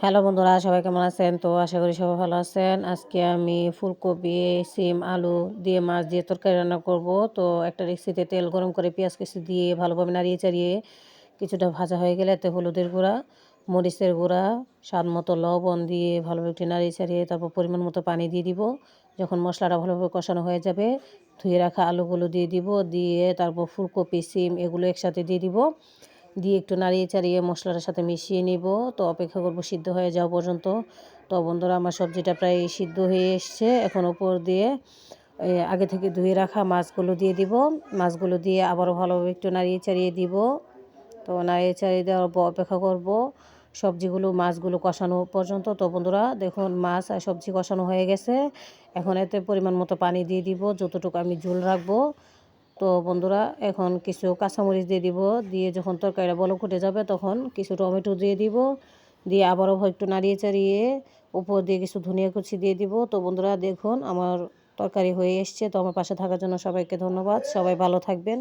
Hello বন্ধুরা, সবাই কেমন আছেন? তো আশা করি সবাই ভালো আছেন। আজকে আমি ফুলকপি, সিম, আলু দিয়ে মাছ দিয়ে তরকারি রান্না করব। তো একটা ডেকচিতে তেল গরম করে পেঁয়াজ কুচি দিয়ে ভালোভাবে নাড়িয়ে চাড়িয়ে কিছুটা ভাজা হয়ে গেলে এতে হলুদের গুঁড়া, মরিচের গুঁড়া, স্বাদ মতো লবণ দিয়ে ভালোভাবে একটু নাড়িয়ে চাড়িয়ে তারপর পরিমাণ মতো পানি দিয়ে দিব। যখন মশলাটা ভালোভাবে কষানো হয়ে যাবে, ধুয়ে রাখা আলুগুলো দিয়ে দিব। দিয়ে তারপর ফুলকপি, সিম এগুলো একসাথে দিয়ে দিব। দিয়ে একটু নাড়িয়ে চাড়িয়ে মশলাটার সাথে মিশিয়ে নিব। তো অপেক্ষা করব সিদ্ধ হয়ে যাওয়া পর্যন্ত। তো বন্ধুরা, আমার সবজিটা প্রায় সিদ্ধ হয়ে এসছে। এখন উপর দিয়ে আগে থেকে ধুয়ে রাখা মাছগুলো দিয়ে দিব। মাছগুলো দিয়ে আবারও ভালোভাবে একটু নাড়িয়ে চাড়িয়ে দিব। তো নাড়িয়ে চাড়িয়ে দেওয়ার পর অপেক্ষা করব সবজিগুলো মাছগুলো কষানো পর্যন্ত। তো বন্ধুরা দেখুন, মাছ আর সবজি কষানো হয়ে গেছে। এখন এতে পরিমাণ মতো পানি দিয়ে দিব, যতটুকু আমি ঝোল রাখবো। তো বন্ধুরা, এখন কিছু কাঁচামরিচ দিয়ে দিব। দিয়ে যখন তরকারিটা বলক উঠে যাবে তখন কিছু টমেটো দিয়ে দিব। দিয়ে আবারও একটু নাড়িয়ে চাড়িয়ে উপর দিয়ে কিছু ধনিয়া কুচি দিয়ে দিব। তো বন্ধুরা দেখুন, আমার তরকারি হয়ে এসছে। তো আমার পাশে থাকার জন্য সবাইকে ধন্যবাদ। সবাই ভালো থাকবেন।